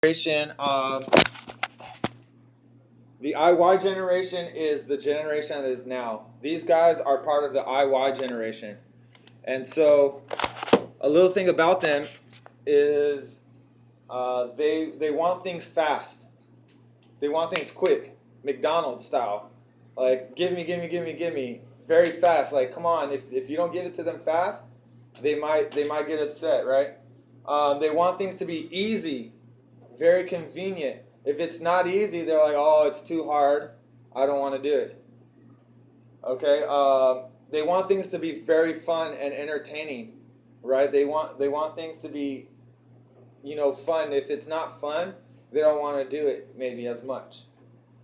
Generation of the IY generation is the generation that is now. These guys are part of the IY generation. And so a little thing about them is they want things fast. They want things quick, McDonald's style. Like, give me, give me, give me, give me. Very fast. Like, come on, if you don't give it to them fast, they might get upset, right? They want things to be easy, very convenient. If it's not easy, they're like, oh, it's too hard. I don't want to do it. Okay. They want things to be very fun and entertaining, right? They want things to be, fun. If it's not fun, they don't want to do it maybe as much.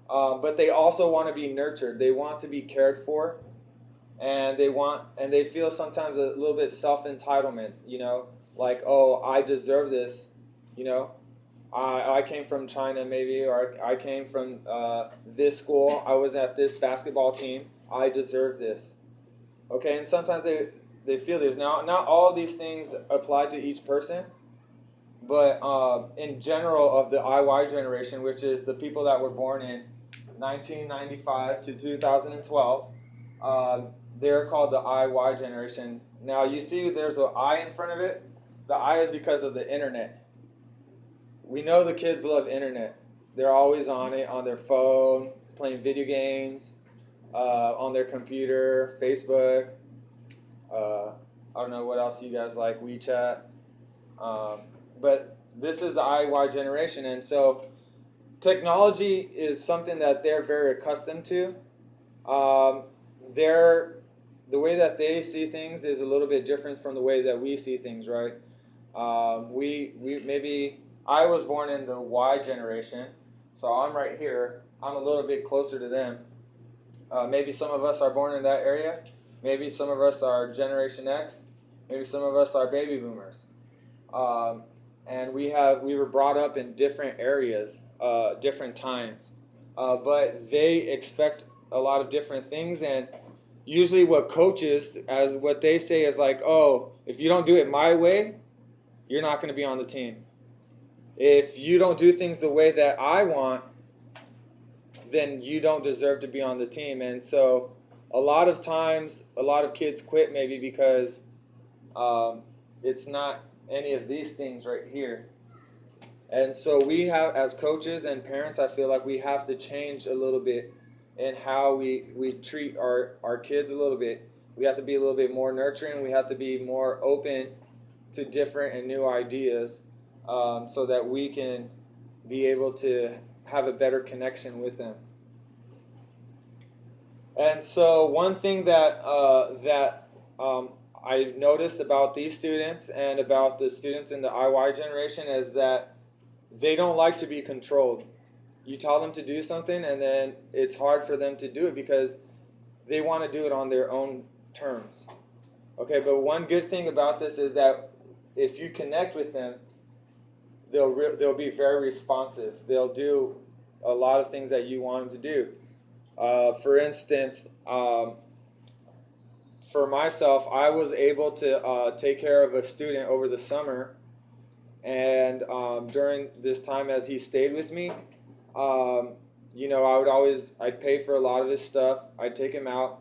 But they also want to be nurtured. They want to be cared for, and they feel sometimes a little bit self entitlement. Like, oh, I deserve this. You know, I came from China maybe, or I came from this school. I was at this basketball team. I deserve this. Okay, and sometimes they feel this. Now, not all of these things apply to each person, but in general of the IY generation, which is the people that were born in 1995 to 2012, they're called the IY generation. Now, you see there's an I in front of it. The I is because of the internet. We know the kids love internet. They're always on it, on their phone, playing video games, on their computer, Facebook. I don't know what else you guys like, WeChat. But this is the IY generation, and so technology is something that they're very accustomed to. The way that they see things is a little bit different from the way that we see things, right? We maybe I was born in the Y generation, so I'm right here. I'm a little bit closer to them. Maybe some of us are born in that area. Maybe some of us are Generation X. Maybe some of us are baby boomers. And we were brought up in different areas, different times. But they expect a lot of different things, and usually what coaches, as what they say is like, oh, if you don't do it my way, you're not going to be on the team. If you don't do things the way that I want, then you don't deserve to be on the team. And so a lot of times, a lot of kids quit maybe because it's not any of these things right here. And so we have, as coaches and parents, I feel like we have to change a little bit in how we treat our kids a little bit. We have to be a little bit more nurturing. We have to be more open to different and new ideas, so that we can be able to have a better connection with them. And so one thing that I've noticed about these students and about the students in the IY generation is that they don't like to be controlled. You tell them to do something, and then it's hard for them to do it because they want to do it on their own terms. Okay, but one good thing about this is that if you connect with them, they'll be very responsive. They'll do a lot of things that you want them to do. For instance, for myself, I was able to take care of a student over the summer, and during this time as he stayed with me, I'd pay for a lot of his stuff. I'd take him out.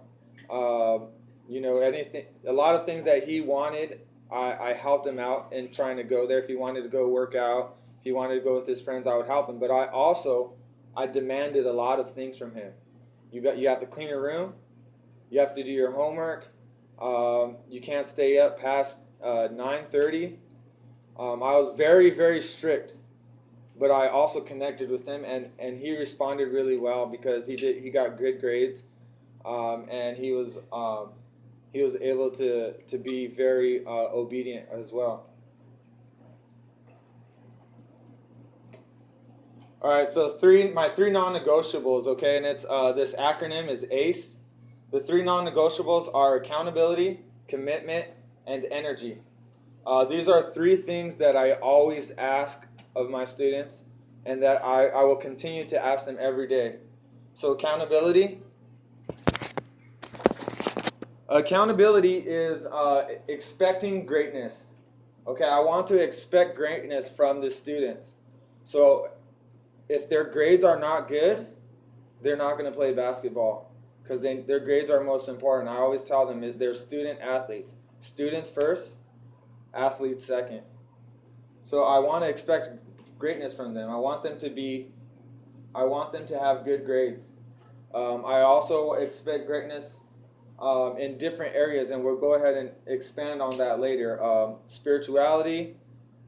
Anything, a lot of things that he wanted, I helped him out in trying to go there. If he wanted to go work out, if he wanted to go with his friends, I would help him. But I demanded a lot of things from him. You have to clean your room. You have to do your homework. You can't stay up past 9:30. I was very, very strict, but I also connected with him, and he responded really well because he got good grades, and he was able to be very obedient as well. All right, so my three non-negotiables, okay, and it's this acronym is ACE. The three non-negotiables are accountability, commitment, and energy. These are three things that I always ask of my students, and that I will continue to ask them every day. So accountability. Accountability is expecting greatness. Okay, I want to expect greatness from the students. So if their grades are not good, they're not going to play basketball because their grades are most important. I always tell them they're student athletes. Students first, athletes second. So I want to expect greatness from them. I want them to have good grades. I also expect greatness in different areas, and we'll go ahead and expand on that later. Spirituality,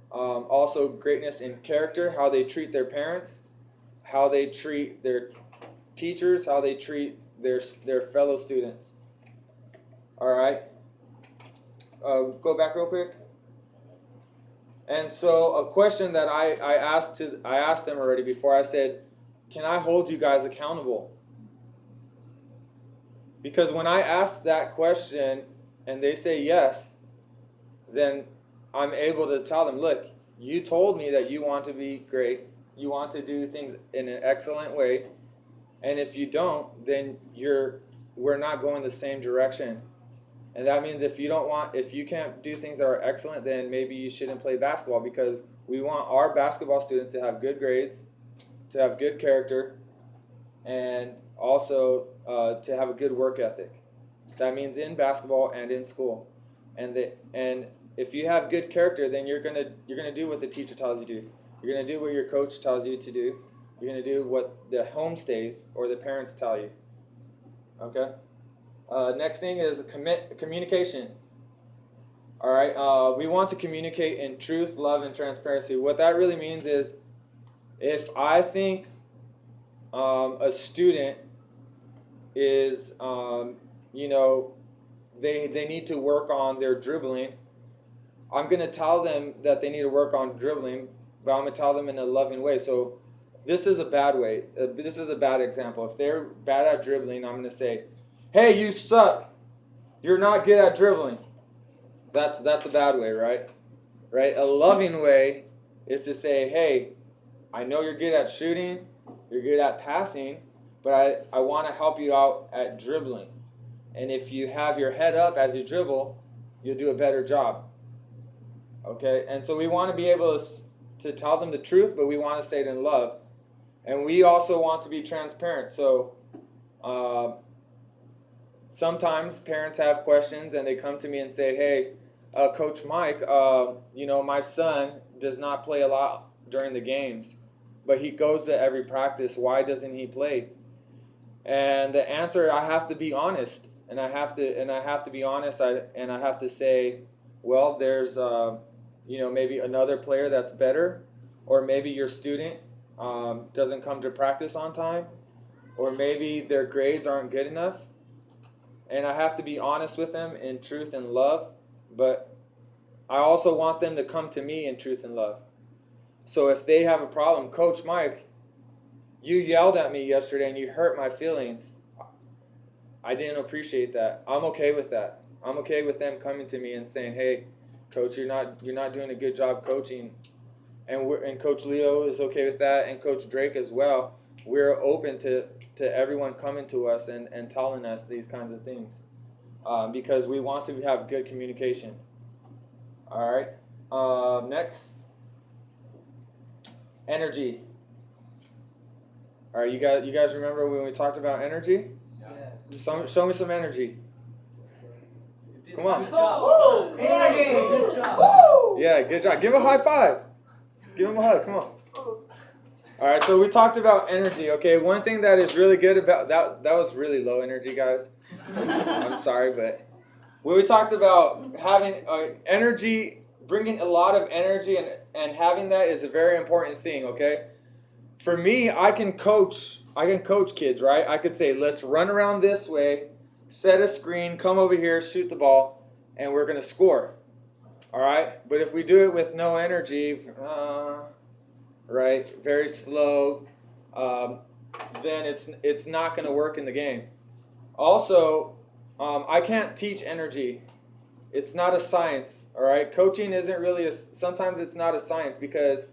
also greatness in character, how they treat their parents, how they treat their teachers, how they treat their fellow students. All right. Go back real quick. And so a question that I asked them already before, I said, can I hold you guys accountable? Because when I ask that question and they say yes, then I'm able to tell them, look, you told me that you want to be great, you want to do things in an excellent way, and if you don't, then we're not going the same direction. And that means if you can't do things that are excellent, then maybe you shouldn't play basketball, because we want our basketball students to have good grades, to have good character, and also to have a good work ethic. That means in basketball and in school. And if you have good character, then you're gonna do what the teacher tells you to do. You're gonna do what your coach tells you to do. You're gonna do what the homestays or the parents tell you. Okay. Next thing is communication. All right. We want to communicate in truth, love, and transparency. What that really means is, if I think a student is, they need to work on their dribbling, I'm going to tell them that they need to work on dribbling, but I'm going to tell them in a loving way. So this is a bad way. This is a bad example. If they're bad at dribbling, I'm going to say, hey, you suck. You're not good at dribbling. That's a bad way, right? Right? A loving way is to say, hey, I know you're good at shooting, you're good at passing, but I want to help you out at dribbling. And if you have your head up as you dribble, you'll do a better job. Okay? And so we want to be able to tell them the truth, but we want to say it in love. And we also want to be transparent. So sometimes parents have questions and they come to me and say, hey, Coach Mike, my son does not play a lot during the games, but he goes to every practice. Why doesn't he play? And the answer, I have to be honest, and I have to be honest, and I have to say, well, there's maybe another player that's better, or maybe your student doesn't come to practice on time, or maybe their grades aren't good enough. And I have to be honest with them in truth and love, but I also want them to come to me in truth and love. So if they have a problem, Coach Mike, you yelled at me yesterday and you hurt my feelings. I didn't appreciate that. I'm okay with that. I'm okay with them coming to me and saying, hey, Coach, you're not doing a good job coaching. And Coach Leo is okay with that, and Coach Drake as well. We're open to everyone coming to us and telling us these kinds of things, because we want to have good communication. All right. Next, energy. All right, you guys remember when we talked about energy? Yeah. Show me some energy. Come on. Good job. Good job. Woo! Yeah, good job. Give him a high five. Give him a hug. Come on. All right, so we talked about energy. Okay, one thing that is really good about that was really low energy, guys. I'm sorry, but when we talked about having energy, bringing a lot of energy and having that is a very important thing. Okay, for me, I can coach kids, right? I could say, let's run around this way, set a screen, come over here, shoot the ball, and we're gonna score. All right, but if we do it with no energy, right, very slow, then it's not going to work in the game. Also, I can't teach energy. It's not a science. All right, coaching isn't really sometimes it's not a science, because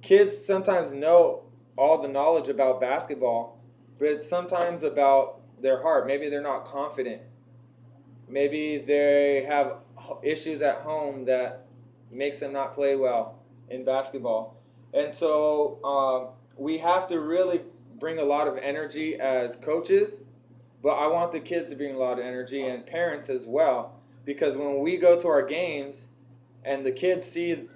kids sometimes know all the knowledge about basketball, but it's sometimes about their heart. Maybe they're not confident. Maybe they have issues at home that makes them not play well in basketball. And so we have to really bring a lot of energy as coaches, but I want the kids to bring a lot of energy and parents as well, because when we go to our games and the kids see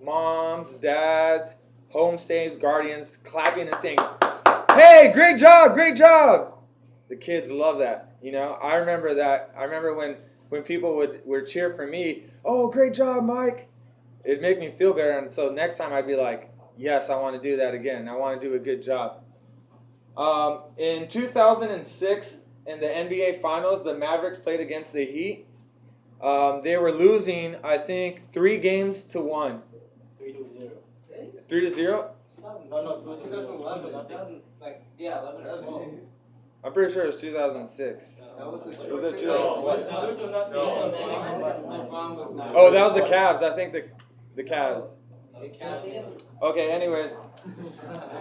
moms, dads, home stays, guardians clapping and saying, "Hey, great job, great job!" The kids love that. You know, I remember that. I remember when people would cheer for me, "Oh, great job, Mike." It'd make me feel better, and so next time I'd be like, "Yes, I want to do that again. I want to do a good job." In 2006, in the NBA Finals, the Mavericks played against the Heat. They were losing, I think, 3-1. 3-0. 3-0? No, 2011. 2000, like, yeah, 11 or 12. I'm pretty sure it was 2006. That was the Was it LeBron was not. Oh, that was the Cavs. I think the Cavs. Okay, anyways.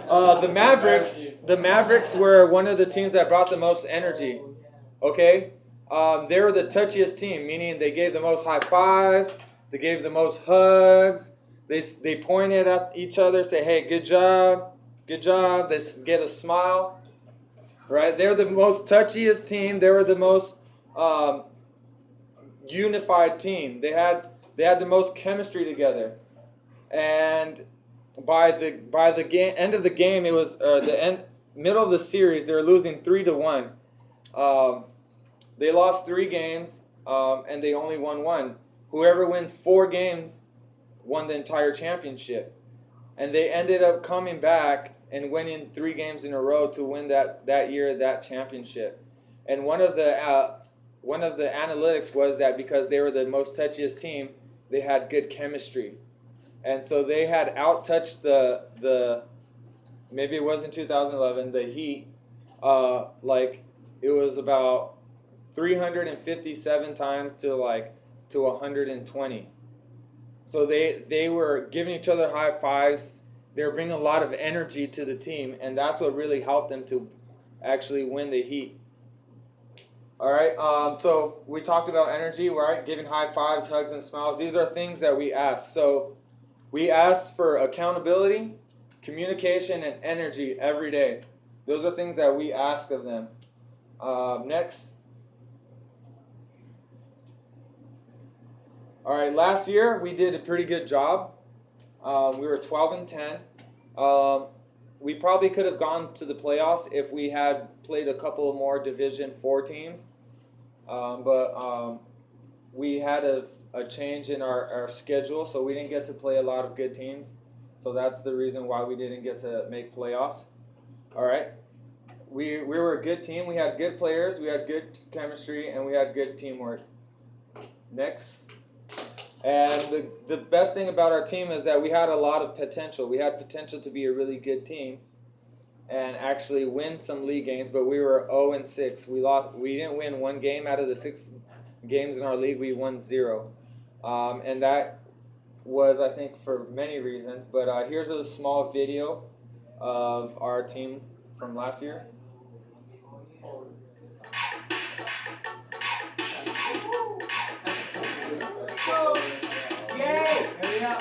The Mavericks were one of the teams that brought the most energy. Okay? They were the touchiest team, meaning they gave the most high fives, they gave the most hugs, they pointed at each other, say, "Hey, good job, good job." They get a smile. Right? They're the most touchiest team. They were the most unified team. They had the most chemistry together. And by the end of the game, it was middle of the series. They were losing 3-1. They lost 3 games, and they only won 1. Whoever wins 4 games won the entire championship, and they ended up coming back and winning 3 games in a row to win that championship. And one of the analytics was that because they were the most touchiest team, they had good chemistry. And so they had outtouched the maybe it was in 2011, the Heat, like it was about 357 times to 120. So they were giving each other high fives. They were bringing a lot of energy to the team, and that's what really helped them to actually win the Heat. All right, so we talked about energy, right? Giving high fives, hugs, and smiles. These are things that we ask. So we ask for accountability, communication, and energy every day. Those are things that we ask of them. Next. All right, last year we did a pretty good job. We were 12-10. We probably could have gone to the playoffs if we had played a couple more Division 4 teams. But we had a change in our schedule, so we didn't get to play a lot of good teams. So that's the reason why we didn't get to make playoffs. All right. We were a good team. We had good players. We had good chemistry, and we had good teamwork. Next. And the best thing about our team is that we had a lot of potential. We had potential to be a really good team and actually win some league games, but we were 0-6. We didn't win 1 game out of the 6 games in our league. We won 0. And that was, I think, for many reasons. But here's a small video of our team from last year. Yay! Hurry up.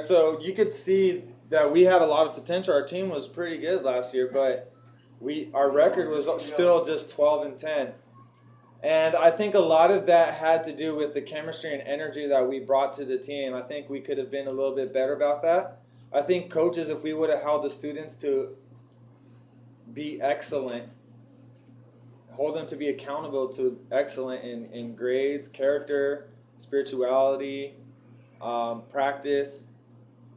so you could see that we had a lot of potential. Our team was pretty good last year, but our record was still just 12-10. And I think a lot of that had to do with the chemistry and energy that we brought to the team. I think we could have been a little bit better about that. I think coaches, if we would have held the students to be excellent, hold them to be accountable to excellent in grades, character, spirituality, practice,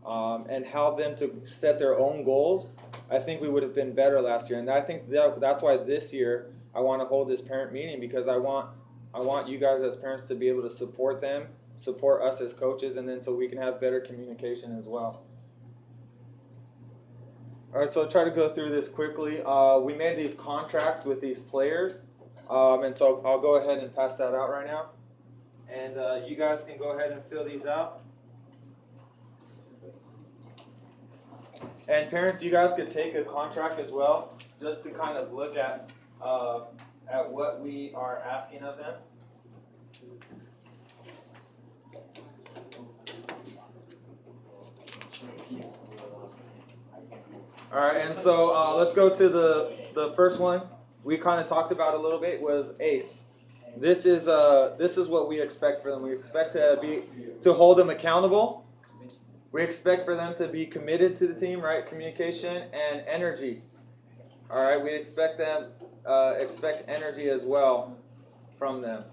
and held them to set their own goals, I think we would have been better last year. And I think that's why this year I want to hold this parent meeting, because I want you guys as parents to be able to support them, support us as coaches, and then so we can have better communication as well. All right, so I'll try to go through this quickly. We made these contracts with these players, and so I'll go ahead and pass that out right now. And you guys can go ahead and fill these out. And parents, you guys could take a contract as well, just to kind of look at what we are asking of them. All right, and so let's go to the first one. We kind of talked about a little bit was ACE. This is what we expect for them. We expect to hold them accountable. We expect for them to be committed to the team, right? Communication and energy. All right, we expect energy as well from them.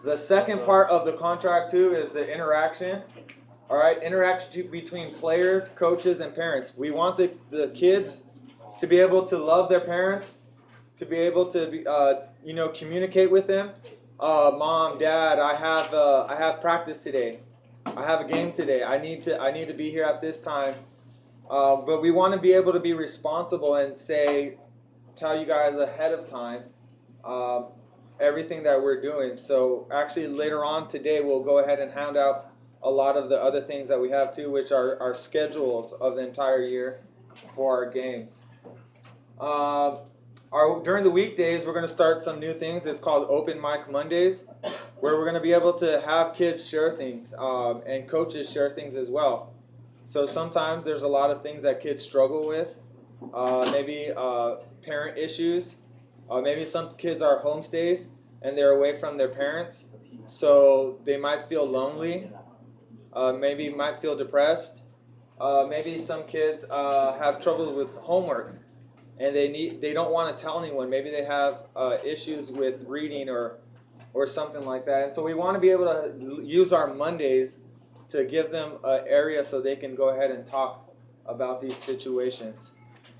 The second part of the contract too is the interaction. All right, interaction between players, coaches, and parents. We want the kids to be able to love their parents, to be able to be, communicate with them. Mom, Dad, I have practice today. I have a game today. I need to be here at this time. But we want to be able to be responsible and tell you guys ahead of time everything that we're doing. So actually later on today we'll go ahead and hand out a lot of the other things that we have too, which are our schedules of the entire year for our games. During the weekdays, we're going to start some new things. It's called Open Mic Mondays, where we're going to be able to have kids share things and coaches share things as well. So sometimes there's a lot of things that kids struggle with, maybe parent issues. Maybe some kids are homestays and they're away from their parents, so they might feel lonely. Maybe might feel depressed. Maybe some kids have trouble with homework, and they don't want to tell anyone. Maybe they have issues with reading or something like that. And so we want to be able to use our Mondays to give them an area so they can go ahead and talk about these situations.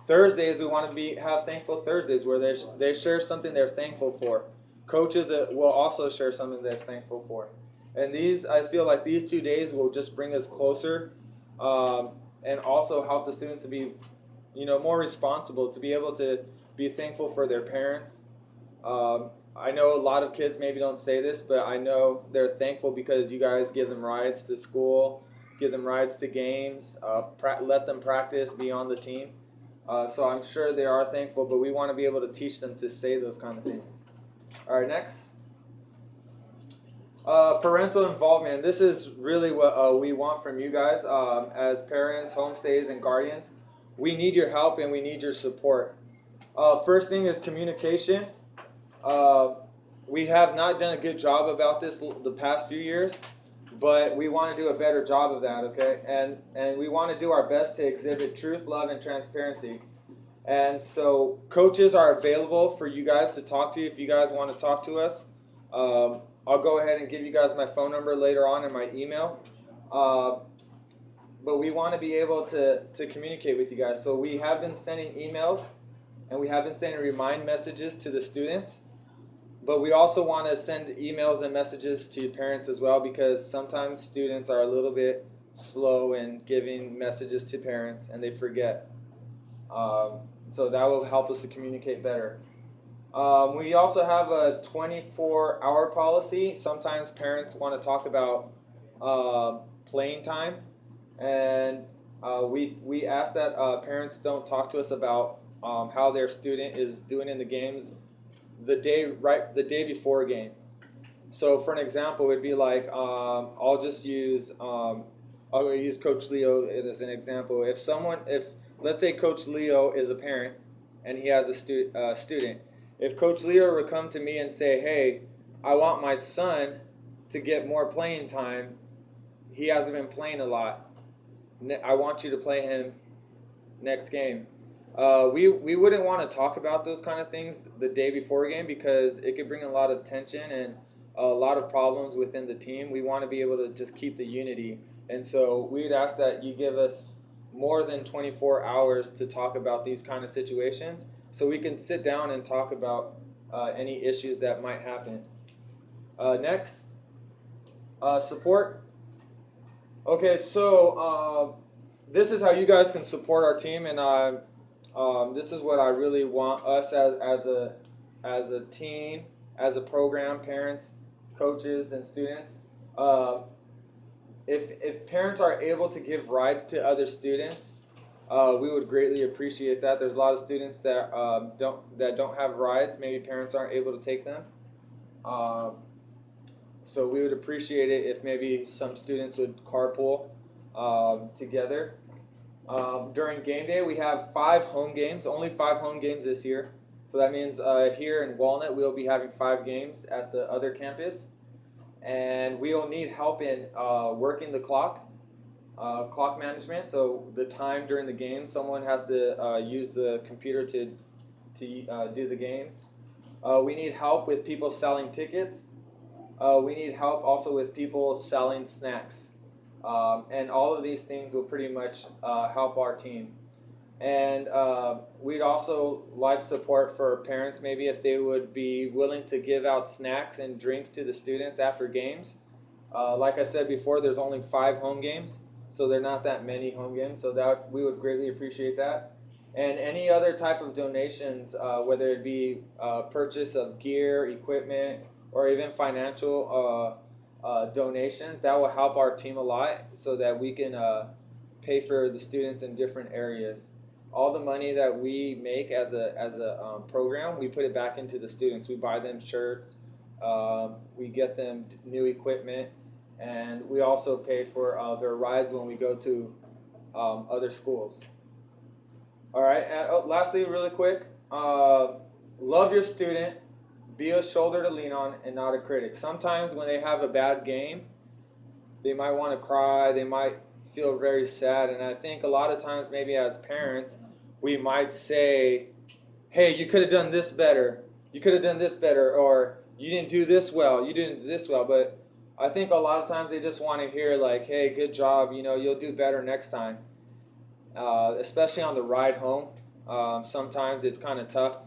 Thursdays, we want to have Thankful Thursdays, where they share something they're thankful for. Coaches will also share something they're thankful for. And I feel like these 2 days will just bring us closer, and also help the students to be, more responsible, to be able to be thankful for their parents. I know a lot of kids maybe don't say this, but I know they're thankful because you guys give them rides to school, give them rides to games, let them practice, be on the team. So I'm sure they are thankful, but we want to be able to teach them to say those kind of things. All right, next. Parental involvement. This is really what we want from you guys as parents, homestays, and guardians. We need your help and we need your support. First thing is communication. We have not done a good job about this the past few years, but we want to do a better job of that, okay? And we want to do our best to exhibit truth, love, and transparency. And so coaches are available for you guys to talk to if you guys want to talk to us. I'll go ahead and give you guys my phone number later on in my email. But we want to be able to communicate with you guys. So we have been sending emails and we have been sending remind messages to the students. But we also want to send emails and messages to parents as well, because sometimes students are a little bit slow in giving messages to parents and they forget. So that will help us to communicate better. We also have a 24-hour policy. Sometimes parents want to talk about playing time, and we ask that parents don't talk to us about how their student is doing in the games the day before a game. So for an example, it'd be like I'll just use a I'll use Coach Leo as an example. If let's say Coach Leo is a parent and he has a student, if Coach Leo would come to me and say, "Hey, I want my son to get more playing time. He hasn't been playing a lot. I want you to play him next game." We wouldn't want to talk about those kind of things the day before a game because it could bring a lot of tension and a lot of problems within the team. We want to be able to just keep the unity. And so we'd ask that you give us more than 24 hours to talk about these kind of situations so we can sit down and talk about any issues that might happen. Next, support. Okay, so this is how you guys can support our team, and this is what I really want us as a team, as a program, parents, coaches, and students. If parents are able to give rides to other students, we would greatly appreciate that. There's a lot of students that don't have rides. Maybe parents aren't able to take them. So we would appreciate it if maybe some students would carpool together. During game day, we have 5 home games. Only 5 home games this year. So that means here in Walnut, we'll be having 5 games at the other campus. And we will need help in working the clock management. So the time during the game, someone has to use the computer to do the games. We need help with people selling tickets. We need help also with people selling snacks. And all of these things will pretty much help our team. And we'd also like support for parents, maybe if they would be willing to give out snacks and drinks to the students after games. Like I said before, there's only 5 home games, so they're not that many home games, so that we would greatly appreciate that. And any other type of donations, whether it be purchase of gear, equipment, or even financial donations, that will help our team a lot so that we can pay for the students in different areas. All the money that we make as a program, we put it back into the students. We buy them shirts, we get them new equipment, and we also pay for their rides when we go to other schools. All right, and lastly, really quick, love your student, be a shoulder to lean on and not a critic. Sometimes when they have a bad game, they might want to cry, they might feel very sad, and I think a lot of times maybe as parents we might say, hey, you could have done this better, or you didn't do this well, but I think a lot of times they just want to hear like, hey, good job, you'll do better next time. Especially on the ride home, sometimes it's kind of tough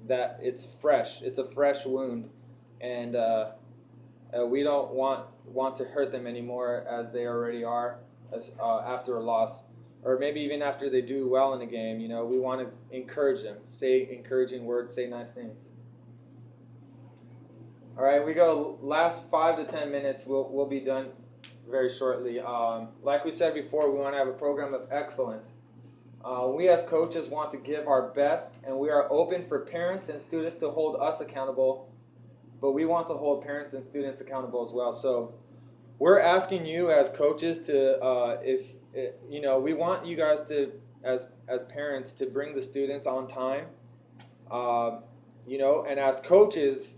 that it's a fresh wound, and we don't want to hurt them anymore as they already are after a loss, or maybe even after they do well in the game. We want to encourage them, say encouraging words, say nice things. All right, we go last 5 to 10 minutes. We'll be done very shortly. Like we said before, we want to have a program of excellence. We as coaches want to give our best, and we are open for parents and students to hold us accountable, but we want to hold parents and students accountable as well. So we're asking you as coaches to, we want you guys to, as parents, to bring the students on time, and as coaches,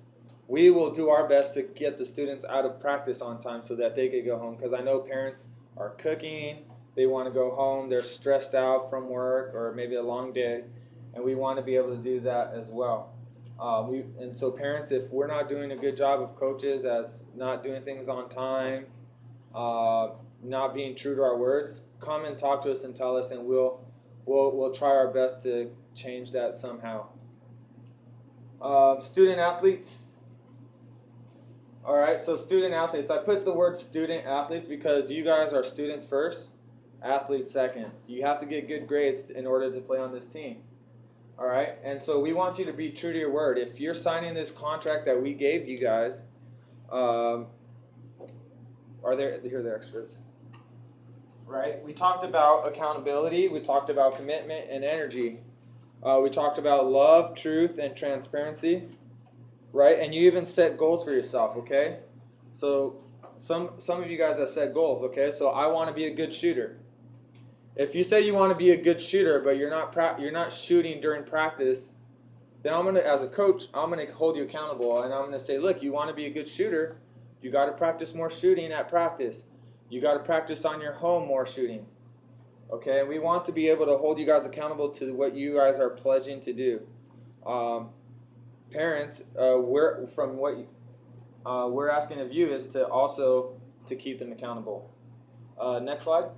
we will do our best to get the students out of practice on time so that they could go home, because I know parents are cooking, they want to go home, they're stressed out from work or maybe a long day, and we want to be able to do that as well. And so parents, if we're not doing a good job of coaches as not doing things on time, not being true to our words, come and talk to us and tell us, and we'll try our best to change that somehow. Student athletes. All right, so student athletes. I put the word student athletes because you guys are students first, athletes second. You have to get good grades in order to play on this team. All right, and so we want you to be true to your word. If you're signing this contract that we gave you guys, here are the extras. Right, we talked about accountability, we talked about commitment and energy. We talked about love, truth, and transparency. Right, and you even set goals for yourself, okay? So some of you guys that set goals. Okay, so I want to be a good shooter. If you say you want to be a good shooter, but you're not shooting during practice, then I'm gonna, as a coach, I'm gonna hold you accountable, and I'm gonna say, look, you want to be a good shooter, you got to practice more shooting at practice. You got to practice on your home more shooting. Okay, and we want to be able to hold you guys accountable to what you guys are pledging to do. Parents, we're asking of you is to also to keep them accountable. Next slide.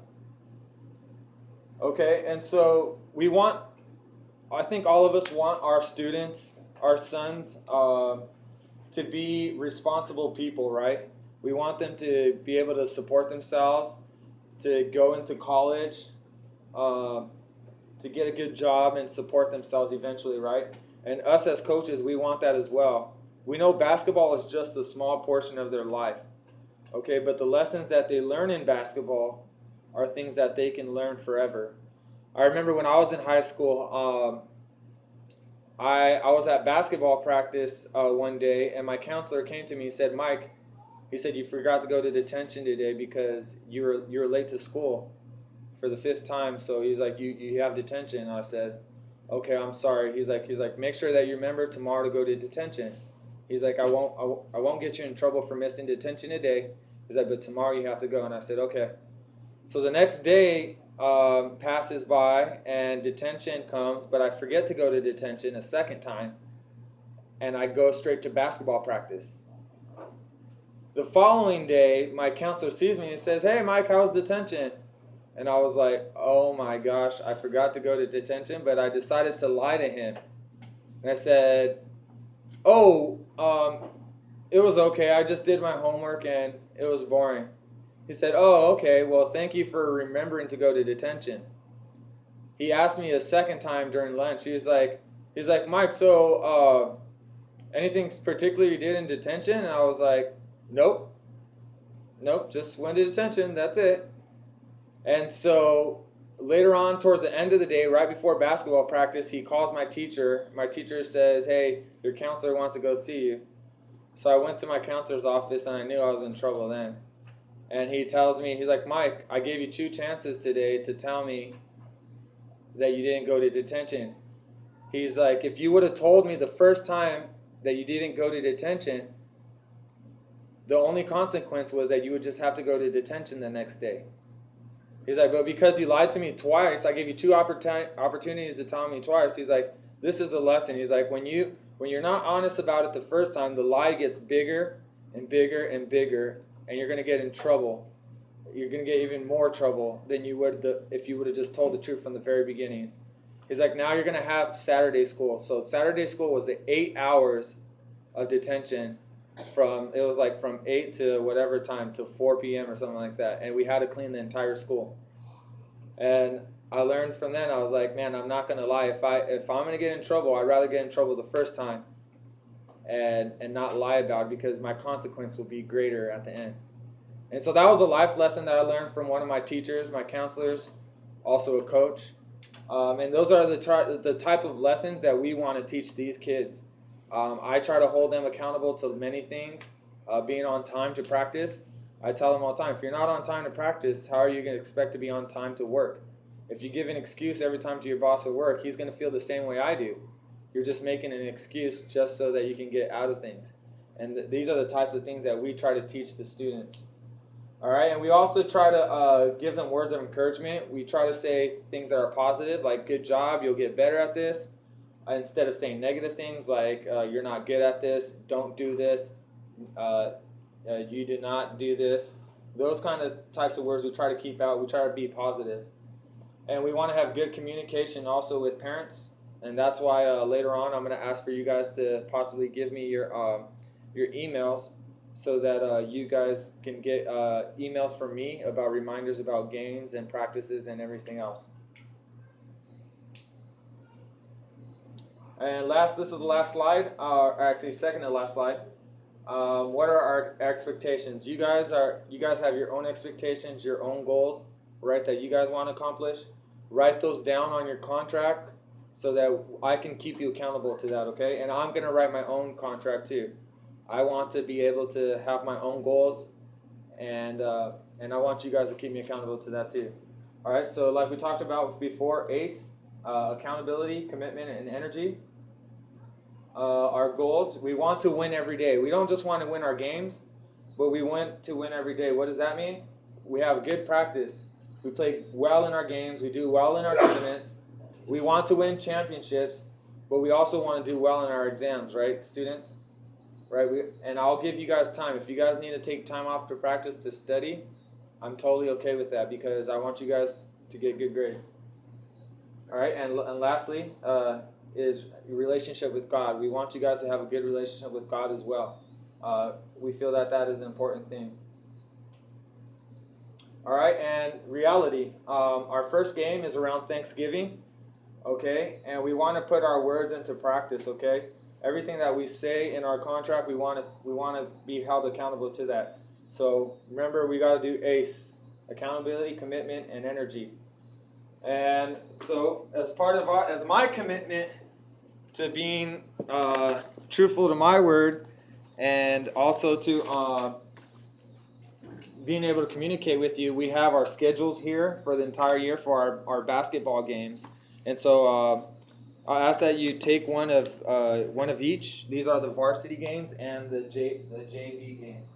Okay, and so I think all of us want our students, our sons, to be responsible people, right? We want them to be able to support themselves, to go into college, to get a good job and support themselves eventually, right? And us as coaches, we want that as well. We know basketball is just a small portion of their life, okay? But the lessons that they learn in basketball are things that they can learn forever. I remember when I was in high school, I was at basketball practice one day, and my counselor came to me and said, Mike, he said, you forgot to go to detention today because you were late to school for the 5th time. So he's like, you have detention. And I said, okay, I'm sorry. He's like, make sure that you remember tomorrow to go to detention. He's like, I won't get you in trouble for missing detention today. He's like, but tomorrow you have to go. And I said, okay. So the next day passes by and detention comes, but I forget to go to detention a second time, and I go straight to basketball practice. The following day, my counselor sees me and says, hey, Mike, how's detention? And I was like, oh my gosh, I forgot to go to detention, but I decided to lie to him. And I said, it was okay. I just did my homework and it was boring. He said, oh, okay, well, thank you for remembering to go to detention. He asked me a second time during lunch. He's like, Mike, so anything particular you did in detention? And I was like, nope, just went to detention, that's it. And so later on, towards the end of the day, right before basketball practice, he calls my teacher. My teacher says, hey, your counselor wants to go see you. So I went to my counselor's office, and I knew I was in trouble then. And he tells me, he's like, Mike, I gave you 2 chances today to tell me that you didn't go to detention. He's like, if you would have told me the first time that you didn't go to detention, the only consequence was that you would just have to go to detention the next day. He's like, but because you lied to me twice, I gave you 2 opportunities to tell me twice. He's like, this is the lesson. He's like, when you're not honest about it the first time, the lie gets bigger and bigger and bigger, and you're going to get in trouble. You're going to get even more trouble than you would if you would have just told the truth from the very beginning. He's like, now you're going to have Saturday school. So Saturday school was 8 hours of detention. It was like from 8 to whatever time to 4 p.m. or something like that, and we had to clean the entire school. And I learned from then. I was like, man, I'm not gonna lie. If I'm gonna get in trouble, I'd rather get in trouble the first time, and not lie about it, because my consequence will be greater at the end. And so that was a life lesson that I learned from one of my teachers, my counselors, also a coach. And those are the type of lessons that we want to teach these kids. I try to hold them accountable to many things. Being on time to practice. I tell them all the time, if you're not on time to practice, how are you going to expect to be on time to work? If you give an excuse every time to your boss at work, he's going to feel the same way I do. You're just making an excuse just so that you can get out of things. And these are the types of things that we try to teach the students. All right, and we also try to give them words of encouragement. We try to say things that are positive, like good job, you'll get better at this. Instead of saying negative things like you're not good at this, don't do this, you did not do this. Those kind of types of words we try to keep out. We try to be positive. And we want to have good communication also with parents. And that's why later on I'm going to ask for you guys to possibly give me your emails so that you guys can get emails from me about reminders about games and practices and everything else. And this is the last slide, actually second to last slide. What are our expectations? You guys have your own expectations, your own goals, right, that you guys want to accomplish. Write those down on your contract so that I can keep you accountable to that, okay? And I'm going to write my own contract too. I want to be able to have my own goals and I want you guys to keep me accountable to that too. All right. So like we talked about before, ACE, accountability, commitment, and energy. Our goals. We want to win every day. We don't just want to win our games, but we want to win every day. What does that mean? We have good practice. We play well in our games. We do well in our tournaments. We want to win championships, but we also want to do well in our exams, right, students? Right? And I'll give you guys time. If you guys need to take time off to practice to study, I'm totally okay with that because I want you guys to get good grades. All right, and lastly is relationship with God. We want you guys to have a good relationship with God as well. We feel that that is an important thing. All right, and reality. Our first game is around Thanksgiving, okay? And we want to put our words into practice, okay? Everything that we say in our contract, we want to be held accountable to that. So remember, we got to do ACE, accountability, commitment, and energy. And so, as part of as my commitment to being truthful to my word, and also to being able to communicate with you, we have our schedules here for the entire year for our basketball games. And so I ask that you take one of each. These are the varsity games and the JV games.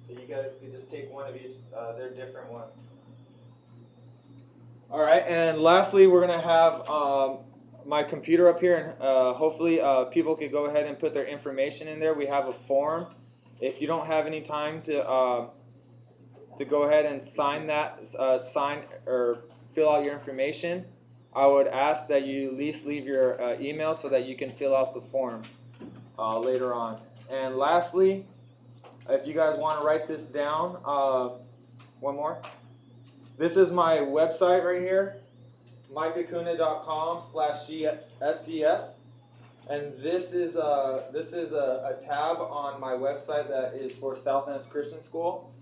So you guys could just take one of each. They're different ones. All right, and lastly, we're gonna have my computer up here, and hopefully people could go ahead and put their information in there. We have a form. If you don't have any time to go ahead and sign or fill out your information, I would ask that you at least leave your email so that you can fill out the form later on. And lastly, if you guys want to write this down, one more. This is my website right here, mikeacuna.com/SCS, and this is a tab on my website that is for Southlands Christian School.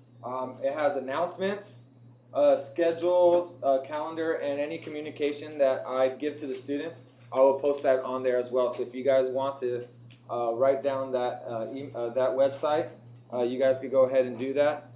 It has announcements, schedules, calendar, and any communication that I give to the students. I will post that on there as well. So if you guys want to write down that website, you guys could go ahead and do that.